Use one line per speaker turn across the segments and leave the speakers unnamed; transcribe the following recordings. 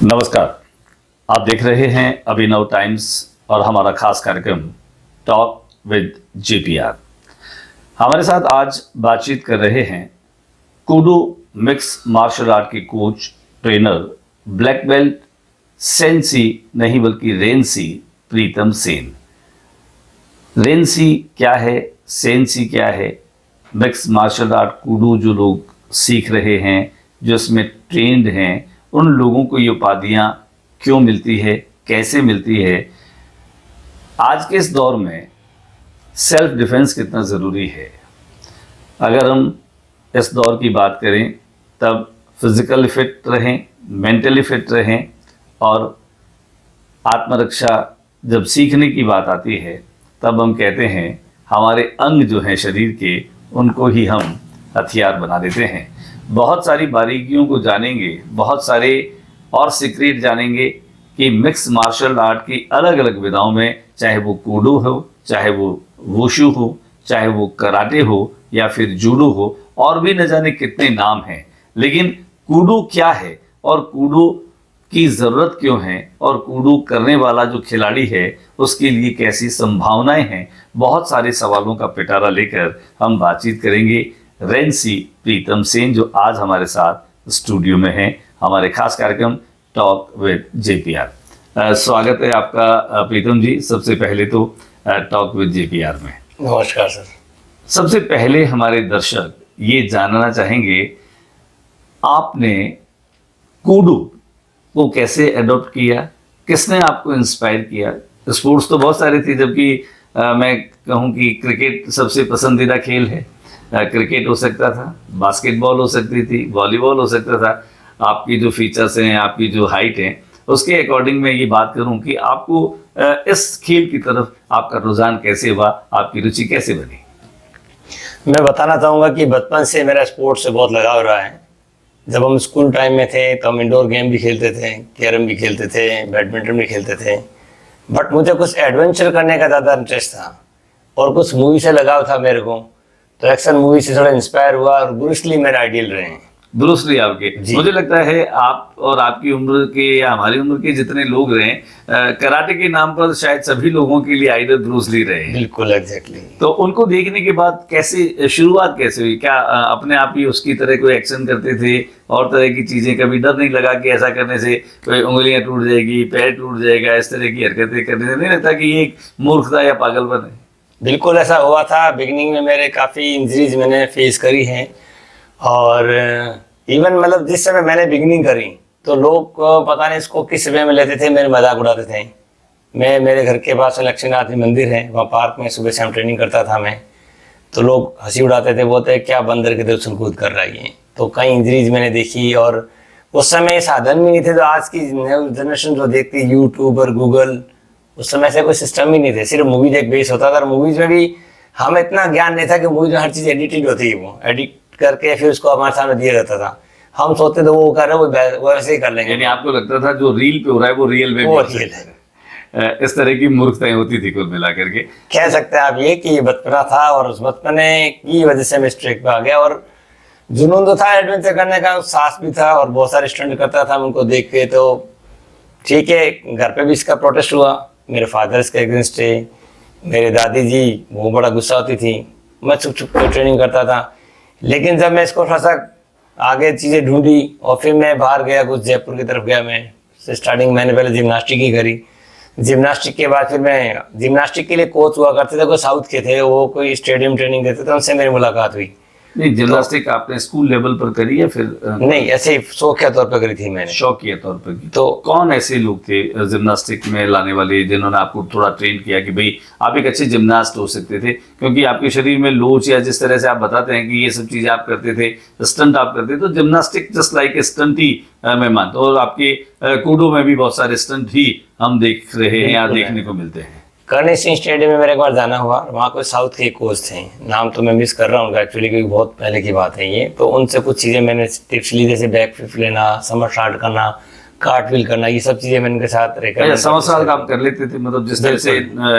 नमस्कार। आप देख रहे हैं अभिनव टाइम्स और हमारा खास कार्यक्रम टॉक विद जेपीआर। हमारे साथ आज बातचीत कर रहे हैं कूडो मिक्स मार्शल आर्ट के coach trainer black belt sensi नहीं बल्कि रेंसी प्रीतम सेन। रेंसी क्या है, सेंसी क्या है? मिक्स मार्शल आर्ट कूडो जो लोग सीख रहे हैं, जो इसमें ट्रेंड हैं, उन लोगों को ये उपाधियाँ क्यों मिलती है, कैसे मिलती है? आज के इस दौर में सेल्फ डिफेंस कितना ज़रूरी है। अगर हम इस दौर की बात करें तब फिज़िकली फिट रहें, मेंटली फिट रहें, और आत्मरक्षा जब सीखने की बात आती है तब हम कहते हैं हमारे अंग जो हैं शरीर के, उनको ही हम हथियार बना देते हैं। बहुत सारी बारीकियों को जानेंगे, बहुत सारे और सीक्रेट जानेंगे कि मिक्स मार्शल आर्ट की अलग अलग विधाओं में, चाहे वो कूडो हो, चाहे वो वुशु हो, चाहे वो कराटे हो या फिर जूडो हो, और भी न जाने कितने नाम हैं। लेकिन कूडो क्या है और कूडो की ज़रूरत क्यों है और कूडो करने वाला जो खिलाड़ी है उसके लिए कैसी संभावनाएं हैं, बहुत सारे सवालों का पिटारा लेकर हम बातचीत करेंगे रेंसी प्रीतम सेन, जो आज हमारे साथ स्टूडियो में हैं, हमारे खास कार्यक्रम टॉक विद जेपीआर। स्वागत है आपका प्रीतम जी। सबसे पहले तो टॉक विद जेपीआर में
नमस्कार सर।
सबसे पहले हमारे दर्शक ये जानना चाहेंगे आपने कूडो को कैसे अडॉप्ट किया, किसने आपको इंस्पायर किया? स्पोर्ट्स तो बहुत सारे थे, जबकि मैं कहूँ कि क्रिकेट सबसे पसंदीदा खेल है। क्रिकेट हो सकता था, बास्केटबॉल हो सकती थी, वॉलीबॉल हो सकता था। आपकी जो फीचर्स हैं, आपकी जो हाइट है, उसके अकॉर्डिंग मैं ये बात करूं कि आपको इस खेल की तरफ आपका रुझान कैसे हुआ, आपकी रुचि कैसे बनी?
मैं बताना चाहूँगा कि बचपन से मेरा स्पोर्ट्स से बहुत लगाव रहा है। जब हम स्कूल टाइम में थे तो हम इंडोर गेम भी खेलते थे, कैरम भी खेलते थे, बैडमिंटन भी खेलते थे। बट मुझे कुछ एडवेंचर करने का ज़्यादा इंटरेस्ट था और कुछ मूवी से लगाव था मेरे को, तो एक्शन मूवी से थोड़ा इंस्पायर हुआ और ब्रूस ली मेरे आइडियल रहे हैं।
ब्रूस ली आपके? मुझे लगता है आप और आपकी उम्र के या हमारी उम्र के जितने लोग रहे, कराटे के नाम पर शायद सभी लोगों के लिए आइडल ब्रूस ली रहे हैं।
बिल्कुल एग्जैक्टली।
तो उनको देखने के बाद कैसे शुरुआत कैसे हुई? क्या अपने आप ही उसकी तरह कोई एक्शन करते थे और तरह की चीजें? कभी डर नहीं लगा कि ऐसा करने से कोई उंगलियां टूट जाएगी, पैर टूट जाएगा, इस तरह की हरकतें करने से नहीं लगता कि ये एक मूर्खता या पागलपन है?
बिल्कुल ऐसा हुआ था। बिगिनिंग में मेरे काफ़ी इंजरीज मैंने फेस करी हैं, और इवन मतलब जिस समय मैंने बिगिनिंग करी तो लोग पता नहीं इसको किस वे में लेते थे, मेरे मजाक उड़ाते थे। मेरे घर के पास लक्ष्मीनाथ मंदिर है, वहाँ पार्क में सुबह शाम ट्रेनिंग करता था मैं, तो लोग हंसी उड़ाते थे, बोलते क्या बंदर के उछल कूद कर रहा है। तो कई इंजरीज मैंने देखी, और उस समय साधन भी नहीं थे। तो आज की जनरेशन जो देखती है यूट्यूब और गूगल, उस समय से कोई सिस्टम ही नहीं थे, सिर्फ मूवीज एक बेस होता था। और मूवीज में भी हम इतना ज्ञान नहीं था कि मूवीज में हर चीज़ एडिटेड होती है, वो एडिट करके फिर उसको हमारे सामने दिया जाता था। हम सोचते थे वो कर रहे हैं वो वैसे ही कर लेंगे।
यानी आपको लगता था जो रील पे हो रहा है वो रियल में
वो रियल है।
इस तरह की मूर्खताएं होती थी कुल मिला करके।
कह सकते हैं आप ये कि ये बचपना था, और उस बचपने की वजह से मैं स्ट्रेक पे आ गया। और जुनून तो था एडवेंचर करने का, साहस भी था, और बहुत सारे स्टंट करता था उनको देख के। तो ठीक है, घर पे भी इसका प्रोटेस्ट हुआ, मेरे फादर इसके अगेंस्ट थे, मेरे दादी जी वो बड़ा गुस्सा होती थी। मैं छुप छुप कर ट्रेनिंग करता था। लेकिन जब मैं इसको थोड़ा सा आगे चीज़ें ढूंढी और फिर मैं बाहर गया, कुछ जयपुर की तरफ गया। मैं स्टार्टिंग मैंने पहले जिम्नास्टिक ही करी। जिम्नास्टिक के बाद फिर मैं जिम्नास्टिक के लिए कोच हुआ करते थे, कोई साउथ के थे, वो कोई स्टेडियम ट्रेनिंग देते थे, उनसे मेरी मुलाकात हुई।
नहीं, जिम्नास्टिक तो आपने स्कूल लेवल पर करी या फिर
नहीं, ऐसे ही शौकिया तौर पर करी थी मैंने।
शौकिया तौर पर की।
तो
कौन ऐसे लोग थे जिम्नास्टिक में लाने वाले जिन्होंने आपको थोड़ा ट्रेन किया कि भाई आप एक अच्छे जिम्नास्ट हो सकते थे? क्योंकि आपके शरीर में लोच या जिस तरह से आप बताते हैं कि ये सब चीजें आप करते थे, स्टंट आप करते थे, तो gymnastic just like a stunt ही मैं मानता हूँ। और आपके कूडो में भी बहुत सारे स्टंट ही हम देख रहे हैं या देखने को मिलते हैं।
करणी सिंह स्टेडियम में मेरे एक बार जाना हुआ, वहाँ कोई साउथ के कोच थे, नाम तो मैं मिस कर रहा हूँ एक्चुअली, क्योंकि बहुत पहले की बात है ये। तो उनसे कुछ चीज़ें मैंने टिप्स ली, जैसे बैक फ्लिप लेना, समर स्टार्ट करना, कार्टविल करना, ये सब चीज़ें मैंने उनके साथ रहकर।
समर आप कर लेते थे? मतलब जिस तरह से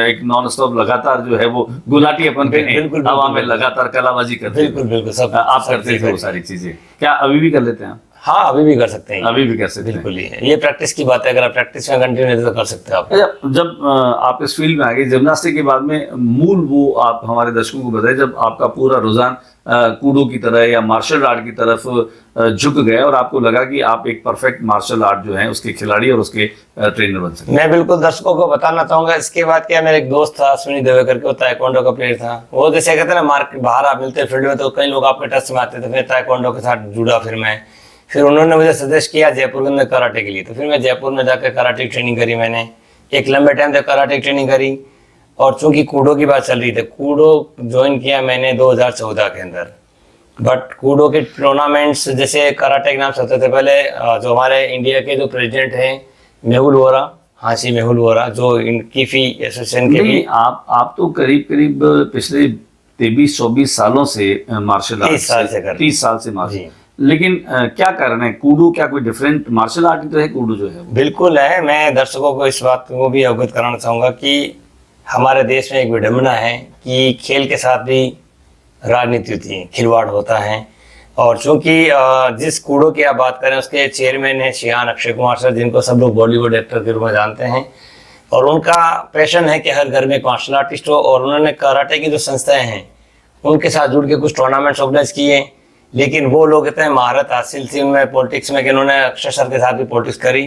एक नॉन स्टॉप लगातार जो है वो गुलाटी अपन हवा में लगातार कलाबाजी करते।
बिल्कुल बिल्कुल, सब
आप करते थे वो सारी चीजें। क्या अभी भी कर लेते हैं आप?
हाँ, अभी भी कर सकते हैं।
अभी भी कर सकते हैं।
बिल्कुल ही है, ये प्रैक्टिस की बात है, अगर आप प्रैक्टिस में कंटिन्यू रहते तो कर सकते हो आप।
अच्छा, जब आप इस फील्ड में आ गए जिम्नास्टिक के बाद में, मूल वो आप हमारे दर्शकों को बताएं जब आपका पूरा रुझान कूडो की तरह या मार्शल आर्ट की तरफ झुक गया और आपको लगा कि आप एक परफेक्ट मार्शल आर्ट जो है उसके खिलाड़ी और उसके ट्रेनर बन सकते हैं।
मैं बिल्कुल दर्शकों को बताना चाहूंगा, इसके बाद क्या, मेरा एक दोस्त था अश्विनी दवे करके, वो ताइक्वांडो का प्लेयर था। वो जैसे कहते हैं ना, मार्केट बाहर आप मिलते फील्ड में तो कई लोग आपके टच में आते थे, फिर ताइक्वांडो के साथ जुड़ा। फिर उन्होंने मुझे सजेस्ट किया जयपुर के अंदर कराटे के लिए, तो फिर मैं जयपुर में जाकर कराटे की ट्रेनिंग करी। मैंने एक लंबे टाइम तक कराटे की ट्रेनिंग करी, और चूंकि कूडो की बात चल रही थी, कूडो ज्वाइन किया मैंने 2014 के अंदर। बट कूडो के टूर्नामेंट्स जैसे कराटे के नाम से होते थे पहले, जो हमारे इंडिया के जो प्रेसिडेंट हैं मेहुल वोरा, हाँ जी मेहुल वोरा, जो इनकी फी एसोसिएशन के भी,
आप तो करीब करीब पिछले 23-24 सालों से मार्शल आर्ट 30 साल से मार्शल, लेकिन क्या कारण है? कूडो क्या कोई डिफरेंट मार्शल आर्ट तो है कूडो जो है?
बिल्कुल है। मैं दर्शकों को इस बात को भी अवगत कराना चाहूँगा कि हमारे देश में एक विडंबना है कि खेल के साथ भी राजनीति होती है, खिलवाड़ होता है। और चूंकि जिस कूडो की आप बात करें उसके चेयरमैन हैं शिहान अक्षय कुमार सर, जिनको सब लोग बॉलीवुड एक्टर के रूप में जानते हैं, और उनका पैशन है कि हर घर में एक मार्शल आर्टिस्ट हो। और उन्होंने कराटे की जो संस्थाएं हैं उनके साथ जुड़ के कुछ टूर्नामेंट्स ऑर्गेनाइज किए, लेकिन वो लोग इतने महारत हासिल थी उनमें पॉलिटिक्स में कि उन्होंने अक्षय सर के साथ भी पॉलिटिक्स करी।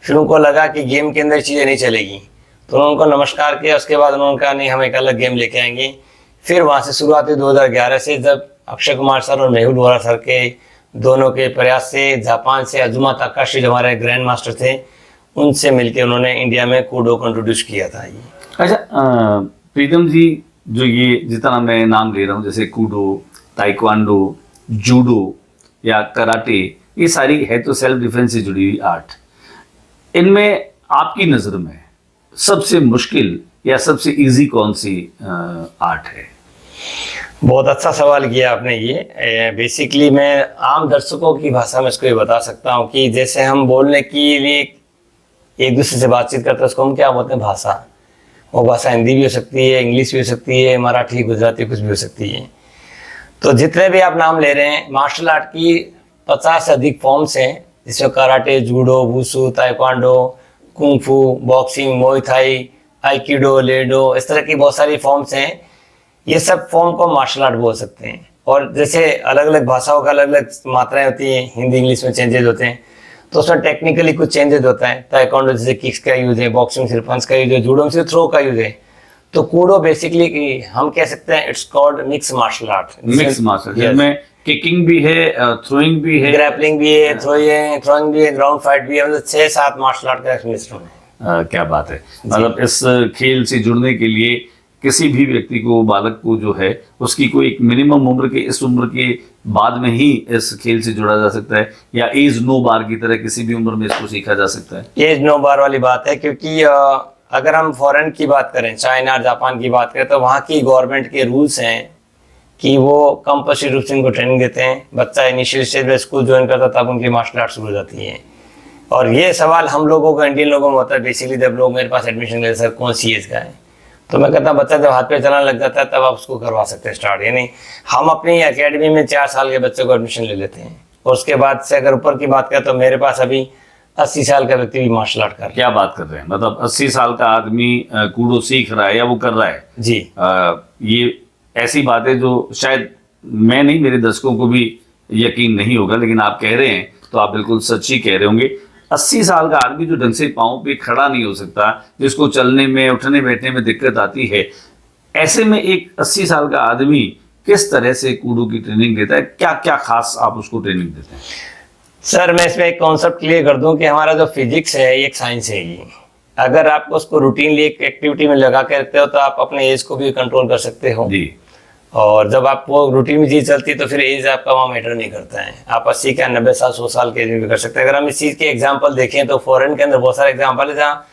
फिर उनको लगा कि गेम के अंदर चीज़ें नहीं चलेगी, तो उन्होंने उनको नमस्कार किया। उसके बाद उन्होंने कहा नहीं, हम एक अलग गेम लेके आएंगे। फिर वहाँ से शुरुआत हुई 2011 से, जब अक्षय कुमार सर और मेहुल वोरा सर के दोनों के प्रयास से जापान से अजुमा ताकाशी जो हमारे ग्रैंड मास्टर थे, उनसे मिलकर उन्होंने इंडिया में कूडो को इंट्रोड्यूस किया था। ये
अच्छा, प्रीतम जी, जो ये जितना मैं नाम ले रहा हूँ जैसे कूडो, ताइक्वांडो, जूडो या कराटे, ये सारी है तो सेल्फ डिफेंस से जुड़ी हुई आर्ट। इनमें आपकी नज़र में सबसे मुश्किल या सबसे इजी कौन सी आर्ट है?
बहुत अच्छा सवाल किया आपने। ये बेसिकली मैं आम दर्शकों की भाषा में इसको ये बता सकता हूँ कि जैसे हम बोलने के लिए एक दूसरे से बातचीत करते हैं उसको हम क्या बोलते हैं, भाषा। वो भाषा हिंदी भी हो सकती है, इंग्लिश भी हो सकती है, मराठी, गुजराती, कुछ भी हो सकती है। तो जितने भी आप नाम ले रहे हैं, मार्शल आर्ट की 50 से अधिक फॉर्म्स हैं, जिसमें karate, judo, wushu, taekwondo, kung फू, बॉक्सिंग, मोई थाई, आइकिडो, लेडो, इस तरह की बहुत सारी फॉर्म्स हैं। ये सब फॉर्म को मार्शल आर्ट बोल सकते हैं। और जैसे अलग अलग भाषाओं का अलग अलग मात्राएं होती हैं, हिंदी इंग्लिश में चेंजेस होते हैं, तो उसमें टेक्निकली कुछ चेंजेस होता है। ताइक्वांडो जैसे किक्स का यूज है, बॉक्सिंग सिर्फ पंच का यूज है, जूडो में सिर्फ थ्रो का यूज है। तो कूडो बेसिकली हम कह सकते हैं it's called mix martial art.
Mix martial, जिसमें किकिंग भी है, थ्रोइंग भी है,
ग्रैपलिंग भी है, थ्रोइंग भी है, ग्राउंड फाइट भी है, मतलब 6-7 मार्शल आर्ट का मिश्रण है।
क्या बात है। मतलब इस खेल से जुड़ने के लिए किसी भी व्यक्ति को, बालक को जो है, उसकी कोई एक मिनिमम उम्र के, इस उम्र के बाद में ही इस खेल से जुड़ा जा सकता है, या एज नो बार की तरह किसी भी उम्र में इसको सीखा जा सकता है?
एज नो बार वाली बात है, क्योंकि अगर हम फॉरेन की बात करें, चाइना, जापान की बात करें, तो वहाँ की गवर्नमेंट के रूल्स हैं कि वो कंपल्सरी रूप से इनको ट्रेनिंग देते हैं। बच्चा इनिशियल स्टेज में स्कूल ज्वाइन करता तब उनकी मार्शल आर्ट शुरू हो जाती है। और ये सवाल हम लोगों को, इंडियन लोगों में होता है बेसिकली, जब लोग मेरे पास एडमिशन लेते, सर कौन सी एज का है, तो मैं कहता बच्चा जब हाथ पे चलने लग जाता है तब आप उसको करवा सकते हैं स्टार्ट। यानी हम अपनी एकेडमी में 4 साल के बच्चे को एडमिशन ले लेते हैं, और उसके बाद से अगर ऊपर की बात करें तो मेरे पास अभी 80 साल का व्यक्ति भी मार्शल आर्ट कर रहा है।
क्या बात कर रहे हैं? मतलब 80 साल का आदमी कूडो सीख रहा है या वो कर रहा है
जी।
ये ऐसी बात है जो शायद मैं नहीं, मेरे दर्शकों को भी यकीन नहीं होगा, लेकिन आप कह रहे हैं तो आप बिल्कुल सच ही कह रहे होंगे। 80 साल का आदमी जो ढंग से पाँव पे खड़ा नहीं हो सकता, जिसको चलने में, उठने बैठने में दिक्कत आती है, ऐसे में एक 80 साल का आदमी किस तरह से कूडो की ट्रेनिंग देता है? क्या क्या खास आप उसको ट्रेनिंग देते हैं?
सर मैं इसमें एक कॉन्सेप्ट क्लियर कर दूं कि हमारा जो फिजिक्स है ये एक साइंस है। ये अगर आप उसको रूटीनली एक एक्टिविटी में लगा के रखते हो तो आप अपने एज को भी कंट्रोल कर सकते हो जी। और जब आप वो रूटीन में चीज चलती है तो फिर एज आपका वहाँ मैटर नहीं करता है। आप 80 का 90 साल 100 साल के एज में भी कर सकते हैं। अगर हम इस चीज़ के एग्जाम्पल देखें तो फॉरेन के अंदर बहुत सारे एग्जाम्पल है जहाँ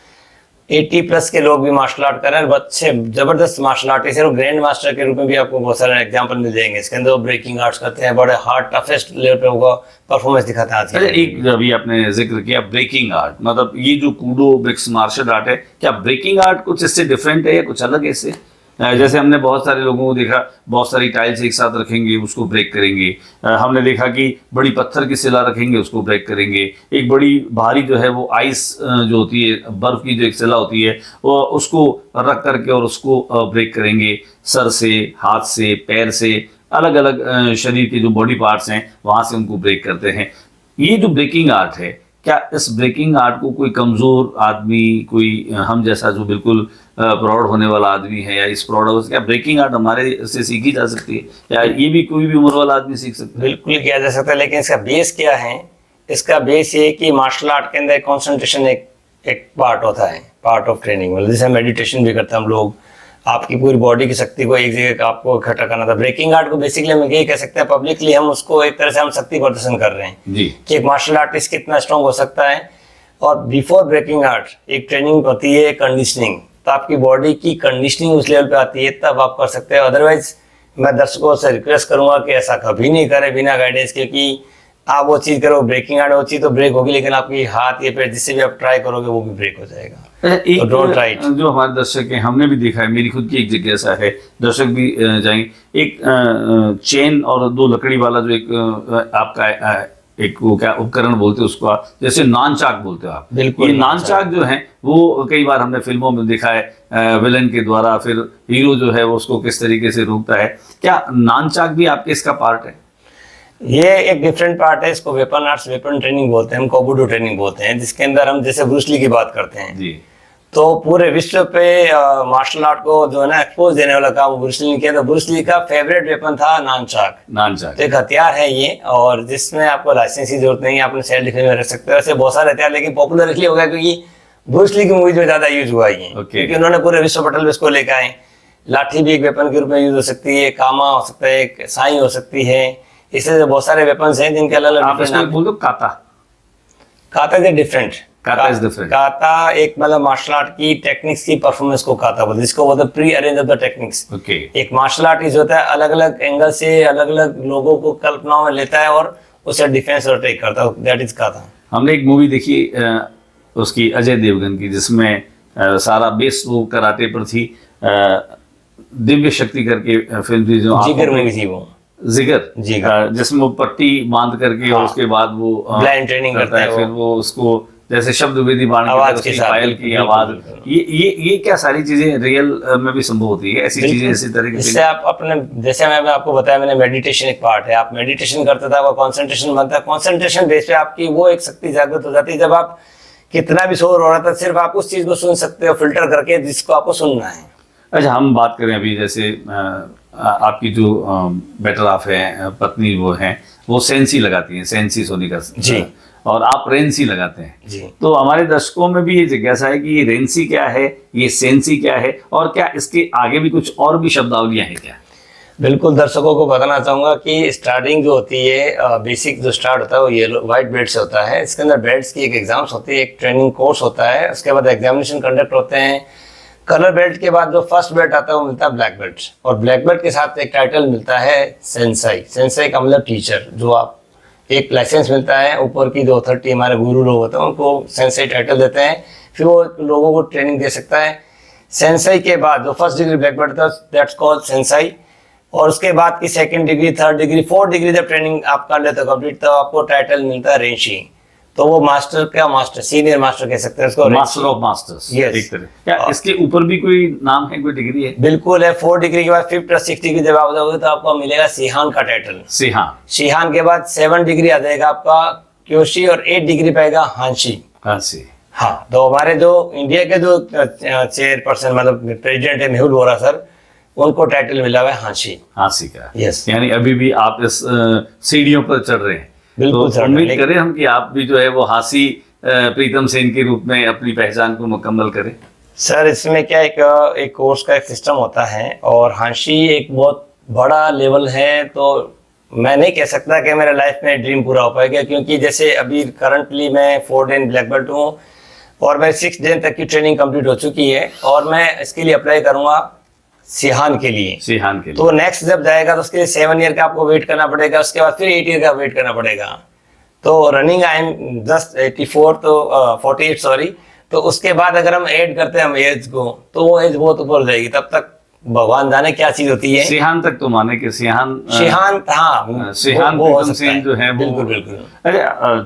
80 प्लस के लोग भी मार्शल आर्ट कर रहे हैं, बच्चे जबरदस्त मार्शल आर्टिस्ट है और ग्रैंड मास्टर के रूप में भी आपको बहुत सारे एग्जाम्पल मिल जाएंगे। इसके अंदर वो ब्रेकिंग आर्ट्स करते हैं, बड़े हार्ड टफेस्ट लेवल पे होगा परफॉर्मेंस दिखाते हैं।
अच्छा, एक अभी आपने जिक्र किया ब्रेकिंग आर्ट, मतलब ये जो कूडो मिक्स मार्शल आर्ट है, क्या ब्रेकिंग आर्ट कुछ इससे डिफरेंट है या कुछ अलग है इससे? जैसे हमने बहुत सारे लोगों को देखा, बहुत सारी टाइल्स एक साथ रखेंगे, उसको ब्रेक करेंगे। हमने देखा कि बड़ी पत्थर की सिला रखेंगे, उसको ब्रेक करेंगे। एक बड़ी भारी जो है वो आइस जो होती है, बर्फ की जो एक सिला होती है, वो उसको रख करके और उसको ब्रेक करेंगे। सर से, हाथ से, पैर से, अलग अलग शरीर के जो बॉडी पार्ट्स हैं वहाँ से उनको ब्रेक करते हैं। ये जो ब्रेकिंग आर्ट है, क्या इस ब्रेकिंग आर्ट को कोई कमज़ोर आदमी, कोई हम जैसा जो बिल्कुल प्रौढ़ होने वाला आदमी है, या इस प्रौढ़, क्या ब्रेकिंग आर्ट हमारे से सीखी जा सकती है, या ये भी कोई भी उम्र वाला आदमी सीख सकता है?
बिल्कुल किया जा सकता है, लेकिन इसका बेस क्या है? इसका बेस ये है कि मार्शल आर्ट के अंदर कंसंट्रेशन एक पार्ट होता है, पार्ट ऑफ ट्रेनिंग। मतलब जैसे मेडिटेशन भी करते हैं हम लोग, आपकी पूरी बॉडी की शक्ति को एक जगह आपको इकट्ठा करना था। ब्रेकिंग आर्ट को बेसिकली हम यही कह सकते हैं, पब्लिकली हम उसको एक तरह से हम शक्ति प्रदर्शन कर रहे हैं
जी,
कि एक मार्शल आर्टिस्ट कितना स्ट्रांग हो सकता है। और बिफोर ब्रेकिंग आर्ट एक ट्रेनिंग होती है कंडीशनिंग, तो आपकी बॉडी की कंडीशनिंग उस लेवल पे आती है तब आप कर सकते हैं। अदरवाइज मैं दर्शकों से रिक्वेस्ट करूंगा कि ऐसा कभी नहीं करें बिना गाइडेंस के, कि आप वो चीज़ करो, ब्रेकिंग आर्ट वो चीज़ तो ब्रेक होगी, लेकिन आपकी हाथ या पैर जिससे भी आप ट्राई करोगे वो भी ब्रेक हो जाएगा।
एक
तो don't try it।
जो हमारे दर्शक हैं, हमने भी देखा है, मेरी खुद की एक जगह ऐसा है, दर्शक भी जाएंगे, एक चेन और दो लकड़ी वाला जो एक आपका एक वो क्या उपकरण बोलते हैं उसको आप, जैसे नान चाक बोलते हो आप।
बिल्कुल,
ये नान चाक जो है वो कई बार हमने फिल्मों में देखा है, विलन के द्वारा, फिर हीरो जो है वो उसको किस तरीके से रोकता है। क्या नान चाक भी आपके इसका पार्ट है?
ये एक डिफरेंट पार्ट है, इसको वेपन आर्ट्स, वेपन ट्रेनिंग बोलते हैं, हम कोबुडो ट्रेनिंग बोलते हैं, जिसके अंदर हम जैसे ब्रूस ली की बात करते हैं
जी,
तो पूरे विश्व पे मार्शल आर्ट को जो है ना एक्सपोज देने वाला काम ब्रूस ली ने किया। तो ब्रूस ली का फेवरेट वेपन था नानचाक।
नान चाक
तो एक हथियार है ये, और जिसमें आपको लाइसेंस की जरूरत नहीं है, आपने सेल्फ डिफेंस में रख सकते हो। ऐसे बहुत सारे हथियार, लेकिन पॉपुलर इसलिए हो गया क्योंकि ब्रूस ली की मूवीज में ज्यादा यूज हुआ ये, क्योंकि उन्होंने पूरे विश्व पटल पे इसको लेकर आए। लाठी भी एक वेपन के रूप में यूज हो सकती है, कामा हो सकता है, एक साई हो सकती है, इससे बहुत सारे वेपन्स हैं जिनके अलग अलग
आप इसको बोल दो काता।
काता इज डिफरेंट।
काता इज डिफरेंट।
काता एक मतलब मार्शल आर्ट की टेक्निक्स की परफॉर्मेंस को काता बोलते हैं, जिसको बोलते हैं pre arrange of the techniques.
Okay,
एक मार्शल आर्टिस्ट होता है, अलग अलग एंगल से अलग अलग लोगों को कल्पनाओं में लेता है और उसे डिफेंस और अटैक करता है, दैट इज काता।
हमने एक मूवी देखी उसकी, अजय देवगन की, जिसमें सारा बेस वो कराटे पर थी। दिव्य शक्ति करके फिल्म थी, जो
जिगर मूवी थी वो,
जिगर, जिसमें वो पट्टी बांध करके और उसके बाद वो
ब्लाइंड ट्रेनिंग करता है,
फिर वो उसको जैसे शब्द विधि बाण
आवाज के साथ,
पायल की आवाज। ये क्या सारी चीजें रियल में भी संभव होती है? ऐसी चीजें इसी तरह की
जिससे आप अपने, जैसे मैं आपको बताया मैंने, मेडिटेशन एक पार्ट है। आप मेडिटेशन करते थे, आपका कंसंट्रेशन बनता है, कंसंट्रेशन बेस पे आपकी वो एक शक्ति जागृत हो जाती है। जब आप कितना भी शोर हो रहा था, सिर्फ आप उस चीज को सुन सकते हो फिल्टर करके जिसको आपको सुनना है।
अच्छा, हम बात करें अभी, जैसे आपकी जो बेटर हाफ है, पत्नी वो हैं, वो सेंसी लगाती हैं, सेंसी सोनिका
जी,
और आप रेंसी लगाते हैं
जी।
तो हमारे दर्शकों में भी ये जिज्ञासा है कि ये रेंसी क्या है, ये सेंसी क्या है, और क्या इसके आगे भी कुछ और भी शब्दावलियां हैं क्या?
बिल्कुल, दर्शकों को बताना चाहूंगा कि स्टार्टिंग जो होती है, बेसिक जो स्टार्ट होता है वो येलो व्हाइट बेल्ट से होता है। इसके अंदर बेल्ट्स की एक एग्जाम्स होती है, एक ट्रेनिंग कोर्स होता है, उसके बाद एग्जामिनेशन कंडक्ट होते हैं। कलर बेल्ट के बाद जो फर्स्ट बेल्ट आता है वो मिलता है ब्लैक बेल्ट, और ब्लैक बेल्ट के साथ एक टाइटल मिलता है सेंसाई। सेंसाई का मतलब टीचर, जो आप एक लाइसेंस मिलता है, ऊपर की जो अथॉरिटी हमारे गुरु लोग होते हैं उनको सेंसाई टाइटल देते हैं, फिर वो लोगों को ट्रेनिंग दे सकता है। सेंसाई के बाद जो फर्स्ट डिग्री ब्लैक बेल्ट था, दैट्स कॉल्ड सेंसाई, और उसके बाद की second degree, third degree, fourth degree जब ट्रेनिंग आप कर लेते हो कंप्लीट, तो आपको टाइटल मिलता है रेंशी। तो वो मास्टर का मास्टर, सीनियर मास्टर कह सकते हैं उसको,
मास्टर ऑफ मास्टर्स।
Yes।
एक तरह। क्या इसके ऊपर भी कोई नाम है, कोई डिग्री है?
बिल्कुल है। 4 डिग्री के बाद 5 + 6 डिग्री जब आप जाओगे तो आपको मिलेगा सिहान का टाइटल। सिहान के बाद 7 डिग्री आ जाएगा आपका क्योशी, और 8 डिग्री पाएगा हांशी। हाँ, तो हमारे जो इंडिया के जो चेयरपर्सन मतलब प्रेसिडेंट है मेहुल वोरा सर, उनको टाइटल मिला हुआ है हांशी का। यस,
यानी अभी भी आप इस सीढ़ियों पर चढ़ रहे हैं।
बिल्कुल
तो उम्मीद करें हम कि आप भी जो है वो हांसी प्रीतम सेन के रूप में अपनी पहचान को मुकम्मल करें।
सर, इसमें क्या एक कोर्स का एक सिस्टम होता है, और हांसी एक बहुत बड़ा लेवल है। तो मैं नहीं कह सकता कि मेरे लाइफ में ड्रीम पूरा हो पाएगा, क्योंकि जैसे अभी करंटली मैं 4 डे ब्लैक बेल्ट हूँ और मैं 6 डे तक की ट्रेनिंग कंप्लीट हो चुकी है, और मैं इसके लिए अप्लाई करूँगा सिहान के लिए। तो नेक्स्ट जब जाएगा तो उसके लिए 7 ईयर का आपको वेट करना पड़ेगा, उसके बाद फिर 8 ईयर का वेट करना पड़ेगा। तो रनिंग आई एम जस्ट 84, तो 48 सॉरी। तो उसके बाद अगर हम ऐड करते हैं हम एज को, तो वो एज बहुत ऊपर हो जाएगी, तब तक भगवान जाने क्या चीज होती है।
सिहान तक तो माने कि सिहान
हाँ
सिहान
वो हो
प्रीतम
सकता
सिंह जो है वो
बिल्कुल बिल्कुल।
अरे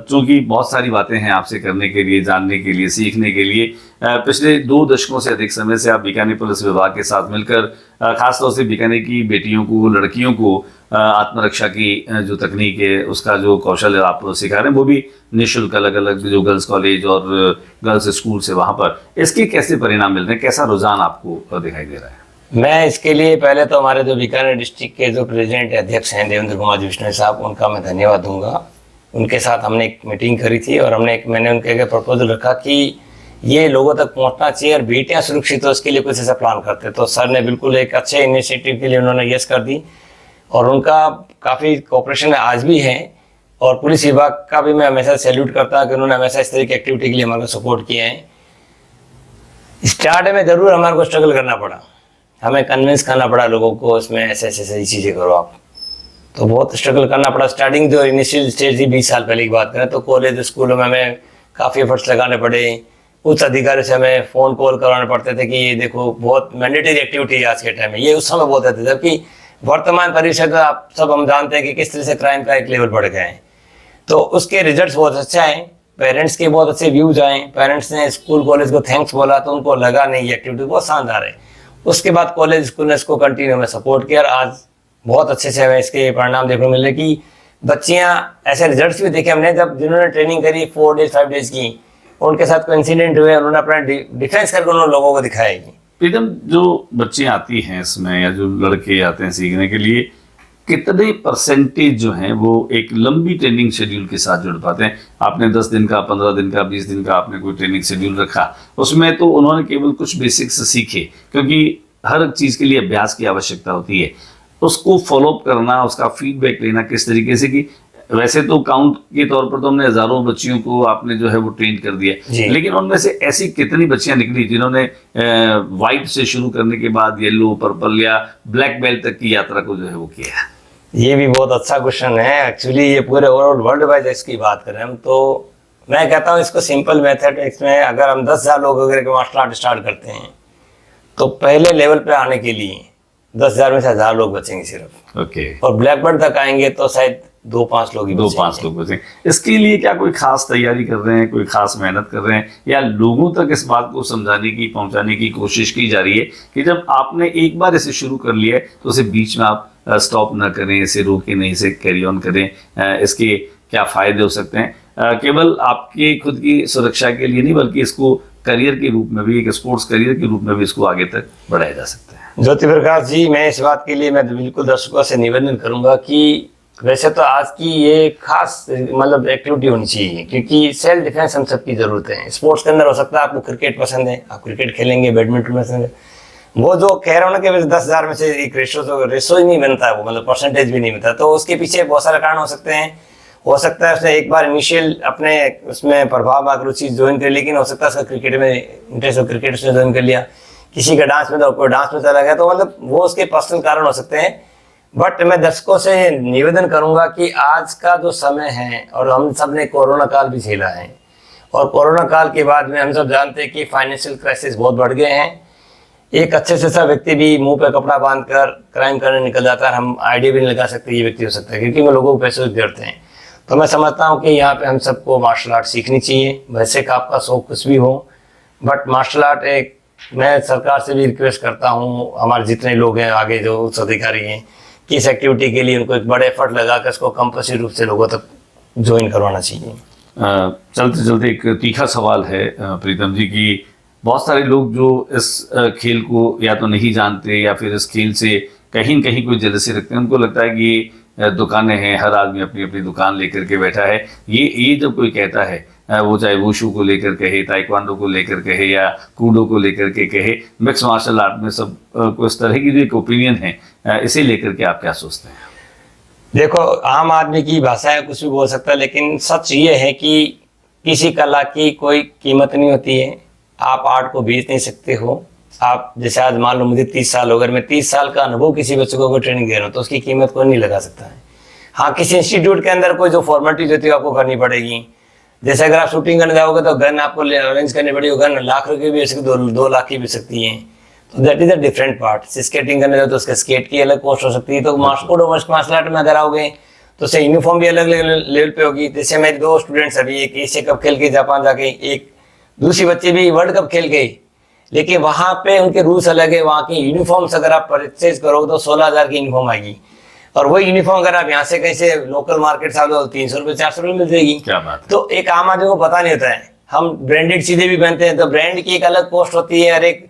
चूंकि बहुत सारी बातें हैं आपसे करने के लिए, जानने के लिए, सीखने के लिए। पिछले 2 दशकों से अधिक समय से आप बीकानेर पुलिस विभाग के साथ मिलकर खासतौर से बीकानेर की बेटियों को, लड़कियों को आत्मरक्षा की जो तकनीक है, उसका जो कौशल है आप सिखा रहे हैं, वो भी निःशुल्क अलग अलग जो गर्ल्स कॉलेज और गर्ल्स स्कूल से वहाँ पर। इसके कैसे परिणाम मिल रहे हैं, कैसा रुझान आपको दिखाई दे रहा है?
मैं इसके लिए पहले तो हमारे जो बीकानेर डिस्ट्रिक्ट के जो प्रेसिडेंट अध्यक्ष हैं देवेंद्र कुमार जी बिश्नोई साहब, उनका मैं धन्यवाद दूंगा। उनके साथ हमने एक मीटिंग करी थी और मैंने उनके आगे प्रपोजल रखा कि ये लोगों तक पहुंचना चाहिए और बेटियां सुरक्षित हो, इसके लिए कुछ ऐसा प्लान करते। तो सर ने बिल्कुल एक अच्छे इनिशिएटिव के लिए उन्होंने यस कर दी और उनका काफ़ी कोऑपरेशन आज भी है। और पुलिस विभाग का भी मैं हमेशा सैल्यूट करता हूँ कि उन्होंने हमेशा इस तरह की एक्टिविटी के लिए हमारे को सपोर्ट किया है। स्टार्ट में ज़रूर हमारे को स्ट्रगल करना पड़ा, हमें कन्विंस करना पड़ा लोगों को इसमें ऐसे ऐसे सही चीज़ें करो आप, तो बहुत स्ट्रगल करना पड़ा। स्टार्टिंग जो इनिशियल स्टेज थी 20 साल पहले की बात करें तो कॉलेज स्कूलों में हमें काफ़ी एफर्ट्स लगाने पड़े। उच्च अधिकारी से हमें फ़ोन कॉल करवाने पड़ते थे कि ये देखो बहुत मैंडेटरी एक्टिविटी है आज के टाइम में, ये उस समय बहुत थे। जबकि वर्तमान परिषद आप सब हम जानते हैं कि किस तरह से क्राइम का एक लेवल बढ़ गए हैं, तो उसके रिजल्ट्स बहुत अच्छा हैं। पेरेंट्स के बहुत अच्छे व्यूज आए, पेरेंट्स ने स्कूल कॉलेज को थैंक्स बोला तो उनको लगा नहीं ये एक्टिविटी बहुत शानदार है। उसके बाद कॉलेज स्कूल ने इसको कंटिन्यू में सपोर्ट किया और आज बहुत अच्छे से हमें इसके परिणाम देखने को मिल रहे कि बच्चियां ऐसे रिजल्ट्स भी देखे हमने। जब जिन्होंने ट्रेनिंग करी 4 डेज 5 डेज की, उनके साथ कोई इंसिडेंट हुए, उन्होंने अपना डिफेंस करके उन्होंने लोगों को दिखाया।
प्रीतम, जो बच्चे आती हैं इसमें या जो लड़के आते हैं सीखने के लिए, कितने परसेंटेज जो हैं वो एक लंबी ट्रेनिंग शेड्यूल के साथ जुड़ पाते हैं? आपने 10 दिन का, 15 दिन का, 20 दिन का आपने कोई ट्रेनिंग शेड्यूल रखा, उसमें तो उन्होंने केवल कुछ बेसिक्स सीखे, क्योंकि हर चीज़ के लिए अभ्यास की आवश्यकता होती है। उसको फॉलोअप करना, उसका फीडबैक लेना किस तरीके से, कि वैसे तो काउंट के तौर पर तो हमने हजारों बच्चियों को आपने जो है वो ट्रेन कर दिया, लेकिन उनमें से ऐसी कितनी बच्चियां निकली जिन्होंने व्हाइट से शुरू करने के बाद येलो, पर्पल या ब्लैक बेल्ट तक की यात्रा को जो है वो किया?
ये भी बहुत अच्छा क्वेश्चन है। एक्चुअली ये पूरे ओवरऑल वर्ल्ड वाइड इसकी बात करें हम तो मैं कहता हूँ इसको सिंपल मेथड, इसमें अगर हम 10,000 लोग अगर मार्शल आर्ट स्टार्ट करते हैं तो पहले लेवल पे आने के लिए 10,000 में से 1,000 लोग बचेंगे सिर्फ।
ओके।
और ब्लैक बेल्ट तक आएंगे तो शायद 2-5 लोग ही
2-5 लोग बचेंगे। इसके लिए क्या कोई खास तैयारी कर रहे हैं, कोई खास मेहनत कर रहे हैं, या लोगों तक इस बात को समझाने की, पहुंचाने की कोशिश की जा रही है कि जब आपने एक बार इसे शुरू कर लिया है तो उसे बीच में आप स्टॉप ना करें, इसे रोकें नहीं, इसे कैरी ऑन करें, इसके क्या फ़ायदे हो सकते हैं? केवल आपके खुद की सुरक्षा के लिए नहीं, बल्कि इसको करियर के रूप में भी, एक स्पोर्ट्स करियर के रूप में भी इसको आगे तक बढ़ाया जा सकता है।
ज्योति प्रकाश जी, मैं इस बात के लिए मैं बिल्कुल दर्शकों से निवेदन करूंगा कि वैसे तो आज की ये खास मतलब एक्टिविटी होनी चाहिए, क्योंकि सेल्फ डिफेंस हम सबकी जरूरत है। स्पोर्ट्स के अंदर हो सकता है आपको क्रिकेट पसंद है, आप क्रिकेट खेलेंगे, बैडमिंटन पसंद है, वो जो कह रहा हूँ ना कि 10,000 में से एक रेशो ही नहीं बनता है, वो मतलब परसेंटेज भी नहीं बनता, तो उसके पीछे बहुत सारे कारण हो सकते हैं। हो सकता है उसने एक बार इनिशियल अपने उसमें प्रभाव आकर रुचि ज्वाइन कर, लेकिन हो सकता है उसका क्रिकेट में इंटरेस्ट हो, क्रिकेट उसने ज्वाइन कर लिया, किसी का डांस में तो कोई डांस में चला गया, तो मतलब वो उसके पर्सनल कारण हो सकते हैं। बट मैं दर्शकों से निवेदन करूंगा कि आज का जो समय है, और हम सब ने कोरोना काल भी झेला है, और कोरोना काल के बाद में हम सब जानते हैं कि फाइनेंशियल क्राइसिस बहुत बढ़ गए हैं। एक अच्छे से सा व्यक्ति भी मुंह पे कपड़ा बांधकर क्राइम करने निकल जाता है, हम आइडिया भी नहीं लगा सकते ये व्यक्ति हो सकता है, क्योंकि वो लोगों को पैसे देते हैं। तो मैं समझता हूँ कि यहाँ पे हम सबको मार्शल आर्ट सीखनी चाहिए। वैसे का आपका शौक कुछ भी हो, बट मार्शल आर्ट एक, मैं सरकार से भी रिक्वेस्ट करता हूँ, हमारे जितने लोग हैं आगे जो उच्च अधिकारी हैं, कि इस एक्टिविटी के लिए उनको एक बड़े एफर्ट लगाकर इसको कंपल्सरी रूप से लोगों तक ज्वाइन करवाना चाहिए।
चलते चलते एक तीखा सवाल है प्रीतम जी की, बहुत सारे लोग जो इस खेल को या तो नहीं जानते या फिर इस खेल से कहीं न कहीं कोई जेलसी रखते हैं, उनको लगता है कि दुकानें हैं, हर आदमी अपनी अपनी दुकान लेकर के बैठा है। ये जब कोई कहता है, वो चाहे वुशु को लेकर कहे, ताइक्वांडो को लेकर कहे या कूडो को लेकर के कहे, मिक्स मार्शल आर्ट में सब को इस तरह की जो एक ओपिनियन है, इसे लेकर के आप क्या सोचते हैं?
देखो, आम आदमी की भाषा है, कुछ भी बोल सकता है, लेकिन सच ये है कि किसी कला की कोई कीमत नहीं होती है। आप आर्ट को बेच नहीं सकते हो। आप जैसे आज मान लो मुझे 30 साल हो, अगर मैं 30 साल का अनुभव किसी बच्चे को ट्रेनिंग दे रहा हूँ तो उसकी कीमत कोई नहीं लगा सकता है। हाँ, किसी इंस्टीट्यूट के अंदर कोई जो फॉर्मेलिटीज होती है आपको करनी पड़ेगी। जैसे अगर आप शूटिंग करने जाओगे तो गन आपको अरेंज करनी पड़ेगी, गन लाख रुपये भी हो सकती है, 2 लाख की भी सकती है। तो that is a different part. Skating करने जाओ तो उसके स्केट की अलग कॉस्ट हो सकती है। तो मार्शल आर्ट में अगर आओगे तो उससे यूनिफॉर्म भी अलग लेवल पे होगी। जैसे मेरे 2 स्टूडेंट्स अभी, एक एशिया कप खेल के जापान जाके, एक दूसरी बच्चे भी वर्ल्ड कप खेल गई, लेकिन वहाँ पे उनके रूल्स अलग है। वहाँ की यूनिफॉर्म्स अगर आप परचेज करोगे तो 16,000 की यूनिफॉर्म आएगी, और वही यूनिफॉर्म अगर आप यहाँ से कहीं से लोकल मार्केट से आओ 300 रुपये 400 रुपये मिल जाएगी।
क्या बात।
तो एक आम आदमी को पता नहीं होता है। हम ब्रांडेड चीजें भी पहनते हैं तो ब्रांड की एक अलग कॉस्ट होती है। और एक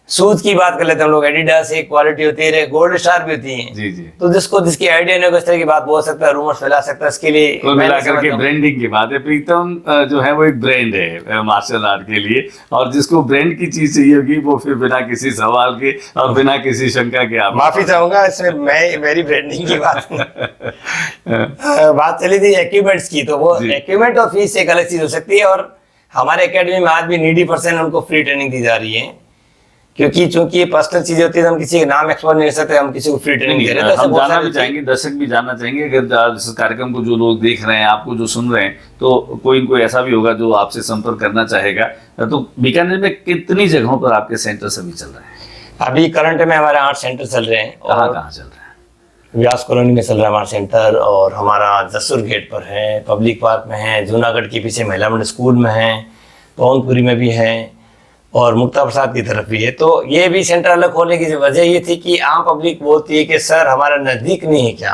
शूज की बात कर लेते हैं हम लोग, एडिडास एक क्वालिटी होती है, गोल्ड स्टार भी होती है।
जी जी।
तो जिसकी आइडिया नहीं होगा इस तरह की बात बोल सकता है, रूमर्स फैला सकता है। इसके लिए
कुल मिलाकर के ब्रांडिंग की बात है। प्रीतम जो है वो एक ब्रांड है मार्शल आर्ट के लिए, और जिसको ब्रांड की चीज चाहिए होगी वो फिर बिना किसी सवाल के और बिना किसी शंका के आप
माफी चाहूंगा इसमें, मैं मेरी ब्रांडिंग की बात चली थी इक्विपमेंट्स की, तो वो इक्विपमेंट और फीस एक अलग चीज हो सकती है। और हमारे एकेडमी में आज भी नीडी पर्सन उनको फ्री ट्रेनिंग दी जा रही है, क्योंकि चूंकि ये पर्सनल चीजें होती है तो हम किसी का नाम एक्सप्लोर नहीं कर सकते, हम किसी को फ्री ट्रेनिंग दे रहे हैं।
हम जानना भी चाहेंगे, दर्शक भी जानना चाहेंगे, अगर इस कार्यक्रम को जो लोग देख रहे हैं, आपको जो सुन रहे हैं, तो कोई ऐसा भी होगा जो आपसे संपर्क करना चाहेगा। तो बीकानेर में कितनी जगहों पर आपके सेंटर सभी चल रहे हैं?
अभी करंट में हमारे 8 सेंटर चल रहे हैं।
कहाँ चल रहे हैं?
व्यास कॉलोनी में चल रहा है हमारा सेंटर, और हमारा जसूर गेट पर है, पब्लिक पार्क में है, जूनागढ़ के पीछे महिला मंडल स्कूल में है, पवनपुरी में भी है, और मुक्ता प्रसाद की तरफ भी है। तो ये भी सेंटर अलग खोलने की वजह ये थी कि आम पब्लिक बोलती है कि सर हमारा नज़दीक नहीं है क्या,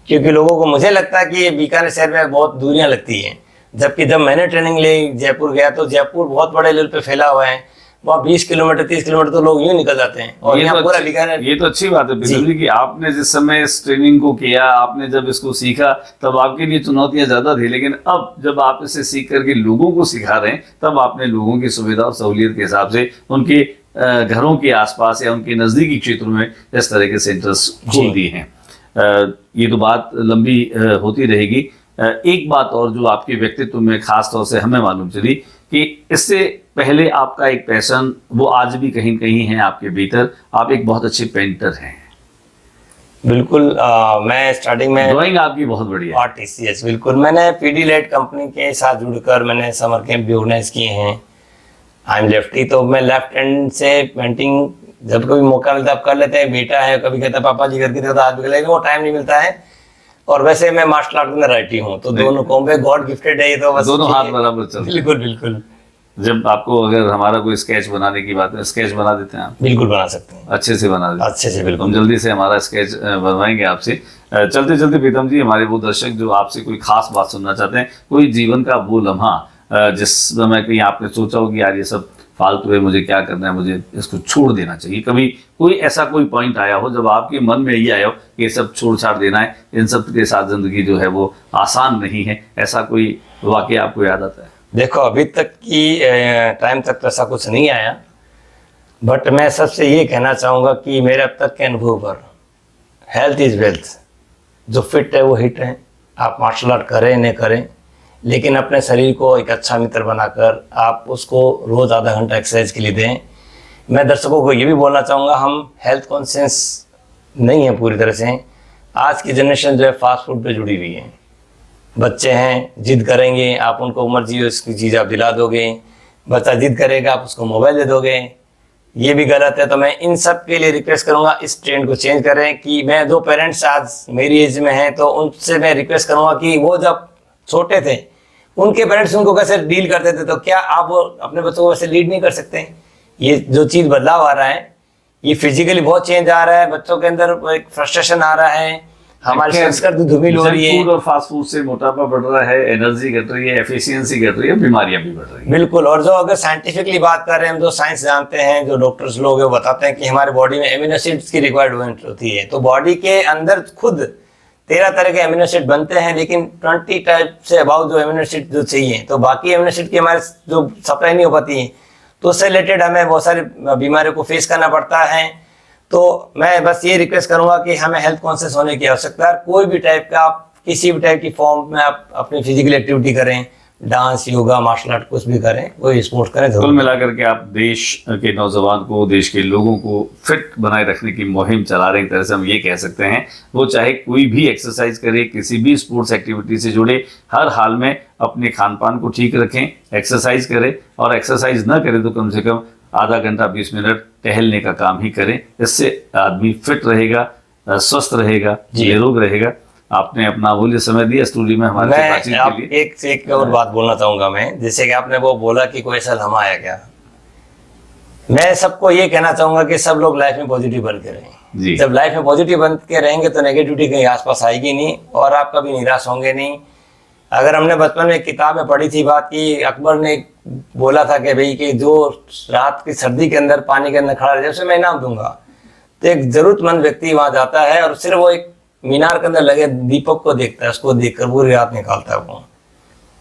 क्योंकि लोगों को, मुझे लगता है कि ये बीकानेर शहर में बहुत दूरियां लगती हैं। जबकि जब मैंने ट्रेनिंग ली जयपुर गया तो जयपुर बहुत बड़े लेवल पे फैला हुआ है, वहाँ 20 किलोमीटर 30 किलोमीटर तो लोग यूं निकल जाते हैं। और यहाँ पूरा बीकानेर।
ये तो अच्छी बात है प्रीतम जी कि आपने जिस समय इस ट्रेनिंग को किया, आपने जब इसको सीखा, तब आपके लिए चुनौतियां ज्यादा थी, लेकिन अब जब आप इसे सीख करके लोगों को सिखा रहे हैं, तब आपने लोगों की सुविधा और सहूलियत के हिसाब से उनके घरों के आसपास या उनके नजदीकी क्षेत्रों में इस तरह के सेंटर्स खोल दिए हैं। ये तो बात लंबी होती रहेगी। एक बात और जो आपके व्यक्तित्व में खास तौर से हमें मालूम चली कि इससे पहले आपका एक पैशन वो आज भी कहीं कहीं है आपके भीतर, आप एक बहुत अच्छे पेंटर हैं।
बिल्कुल। मैं स्टार्टिंग में
ड्राइंग आपकी बहुत बढ़िया है।
आर्टिस्ट, यस बिल्कुल। मैंने पीडीलेट कंपनी के साथ जुड़कर मैंने समर कैंप भी ऑर्गेनाइज किए हैं। आई एम लेफ्टी, तो मैं लेफ्ट हैंड से पेंटिंग जब कभी मौका मिलता है कर लेते हैं। बेटा है, कभी कहता है पापा जी करके देता, आज भी लेकिन वो टाइम नहीं मिलता है। और वैसे मैं मार्शल आर्ट में राइटी हूँ, तो दोनों कॉम्बे गॉड गिफ्टेड है ये, तो बस
दोनों हाथ बराबर चलते हैं।
बिल्कुल बिल्कुल।
जब आपको अगर हमारा कोई स्केच बनाने की बात है, स्केच बना देते हैं आप?
बिल्कुल बना सकते हैं,
अच्छे से बना देते हैं।
अच्छे से, बिल्कुल।
हम जल्दी से हमारा स्केच बनवाएंगे आपसे। चलते चलते प्रीतम जी, हमारे वो दर्शक जो आपसे कोई खास बात सुनना चाहते हैं, कोई जीवन का वो लम्हा जिस समय कहीं आपने सोचा हो कि यार ये सब फालतू है, मुझे क्या करना है, मुझे इसको छोड़ देना चाहिए, कभी कोई ऐसा कोई पॉइंट आया हो जब आपके मन में ये आया हो कि ये सब छोड़ छाड़ देना है, इन सब के साथ जिंदगी जो है वो आसान नहीं है, ऐसा कोई वाकया आपको याद आता है?
देखो, अभी तक की टाइम तक तो ऐसा कुछ नहीं आया, बट मैं सबसे ये कहना चाहूँगा कि मेरे अब तक के अनुभव पर हेल्थ इज़ वेल्थ। जो फिट है वो हिट है। आप मार्शल आर्ट करें न करें, लेकिन अपने शरीर को एक अच्छा मित्र बनाकर आप उसको रोज़ आधा घंटा एक्सरसाइज के लिए दें। मैं दर्शकों को ये भी बोलना चाहूँगा, हम हेल्थ कॉन्शियस नहीं है पूरी तरह से। आज की जनरेशन जो है फास्ट फूड पे जुड़ी हुई है। बच्चे हैं, जिद करेंगे, आप उनको मर्जी उसकी चीज़ आप दिला दोगे। बच्चा जिद करेगा, आप उसको मोबाइल दे दोगे, ये भी गलत है। तो मैं इन सब के लिए रिक्वेस्ट करूँगा, इस ट्रेंड को चेंज करें। कि मैं 2 पेरेंट्स आज मेरी एज में हैं, तो उनसे मैं रिक्वेस्ट करूँगा कि वो जब छोटे थे उनके पेरेंट्स उनको कैसे डील करते थे, तो क्या आप अपने बच्चों को वैसे लीड नहीं कर सकते? ये जो चीज़ बदलाव आ रहा है, ये फिजिकली बहुत चेंज आ रहा है, बच्चों के अंदर एक फ्रस्ट्रेशन आ रहा है, हमारी संस्कृति धूमिल हो रही है।
फूड और फास्ट फूड से मोटापा बढ़ रहा है, एनर्जी घट रही है, एफिशिएंसी घट रही है, बीमारियां भी बढ़ रही हैं।
बिल्कुल। और जो अगर साइंटिफिकली बात कर रहे हैं हम, जो साइंस जानते हैं, जो डॉक्टर्स लोग हैं, वो बताते हैं कि हमारे बॉडी में एमिनो एसिड्स की रिक्वायरमेंट होती है। तो बॉडी के अंदर खुद 13 तरह के एमिनो एसिड बनते हैं, लेकिन 20 टाइप से अबाउ जो एमिनो एसिड जो चाहिए, तो बाकी एमिनो एसिड की हमारे जो सप्लाई नहीं हो पाती है, तो उससे रिलेटेड हमें बहुत सारी बीमारियों को फेस करना पड़ता है। तो मैं बस ये रिक्वेस्ट करूंगा कि हमें हेल्थ कॉन्शियस होने की आवश्यकता है। कोई भी टाइप का, आप किसी भी टाइप की फॉर्म में आप अपनी फिजिकल एक्टिविटी करें, डांस, योगा, मार्शल आर्ट, कुछ भी करें, कोई स्पोर्ट्स करें।
कुल मिलाकर के आप देश के नौजवान को, देश के लोगों को फिट बनाए रखने की मुहिम चला रहे हैं, एक तरह से हम ये कह सकते हैं। वो चाहे कोई भी एक्सरसाइज करे, किसी भी स्पोर्ट्स एक्टिविटी से जुड़े, हर हाल में अपने खान पान को ठीक रखें, एक्सरसाइज करें, और एक्सरसाइज ना करें तो कम से कम आधा घंटा 20 मिनट टहलने का काम ही करें। इससे आदमी फिट रहेगा, स्वस्थ रहेगा, निरोग रहेगा। आपने अपना अमूल्य समय दिया स्टूडियो में हमारे साथ बातचीत के लिए।
एक और बात बोलना चाहूंगा मैं, जैसे कि आपने वो बोला कि कोई ऐसा लम्हा आया क्या, मैं सबको ये कहना चाहूंगा कि सब लोग लाइफ में पॉजिटिव बन के रहें। जब लाइफ में पॉजिटिव बन के रहेंगे तो नेगेटिविटी कहीं आसपास आएगी नहीं और आप कभी निराश होंगे नहीं। अगर हमने बचपन में किताब में पढ़ी थी बात की, अकबर ने बोला था कि भाई कि जो रात की सर्दी के अंदर पानी के अंदर खड़ा रहे उसे मैं इनाम दूंगा। तो एक जरूरतमंद व्यक्ति वहां जाता है और सिर्फ वो एक मीनार के अंदर लगे दीपक को देखता है, उसको देखकर पूरी रात निकालता है। वो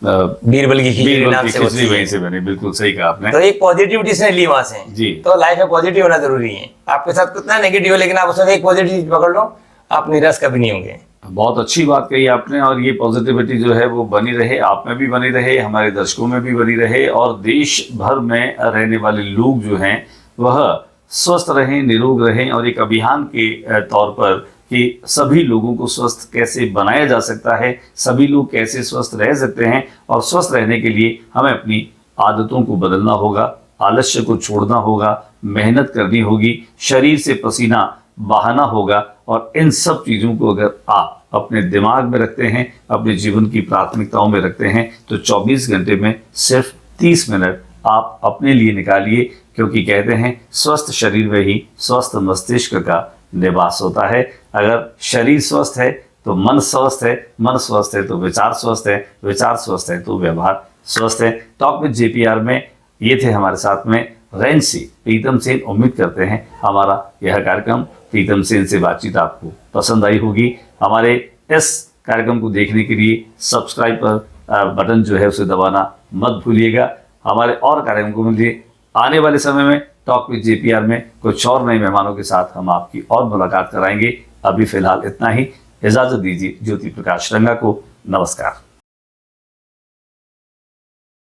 बीरबल की खिचड़ी
वहीं से बनी, बिल्कुल सही कहा आपने।
तो एक पॉजिटिविटी से ली वहां से
जी।
तो लाइफ में पॉजिटिव होना जरूरी है। आपके साथ कितना नेगेटिव है लेकिन आप उसमें एक पॉजिटिव पकड़ लो, आप निराश कभी नहीं होंगे।
बहुत अच्छी बात कही आपने, और ये पॉजिटिविटी जो है वो बनी रहे, आप में भी बनी रहे, हमारे दर्शकों में भी बनी रहे, और देश भर में रहने वाले लोग जो हैं वह स्वस्थ रहें, निरोग रहें। और एक अभियान के तौर पर कि सभी लोगों को स्वस्थ कैसे बनाया जा सकता है, सभी लोग कैसे स्वस्थ रह सकते हैं, और स्वस्थ रहने के लिए हमें अपनी आदतों को बदलना होगा, आलस्य को छोड़ना होगा, मेहनत करनी होगी, शरीर से पसीना बहाना होगा। और इन सब चीज़ों को अगर आप अपने दिमाग में रखते हैं, अपने जीवन की प्राथमिकताओं में रखते हैं, तो 24 घंटे में सिर्फ 30 मिनट आप अपने लिए निकालिए, क्योंकि कहते हैं स्वस्थ शरीर में ही स्वस्थ मस्तिष्क का निवास होता है। अगर शरीर स्वस्थ है तो मन स्वस्थ है, मन स्वस्थ है तो विचार स्वस्थ है, विचार स्वस्थ है तो व्यवहार स्वस्थ है। टॉक विद JPR में ये थे हमारे साथ में रेंज से प्रीतम सेन। उम्मीद करते हैं हमारा यह कार्यक्रम प्रीतम सेन से बातचीत आपको पसंद आई होगी। हमारे इस कार्यक्रम को देखने के लिए सब्सक्राइब पर बटन जो है उसे दबाना मत भूलिएगा। हमारे और कार्यक्रम को मिलिए आने वाले समय में टॉक विद JPR में कुछ और नए मेहमानों के साथ हम आपकी और मुलाकात कराएंगे। अभी फिलहाल इतना ही, इजाजत दीजिए ज्योति प्रकाश रंगा को। नमस्कार।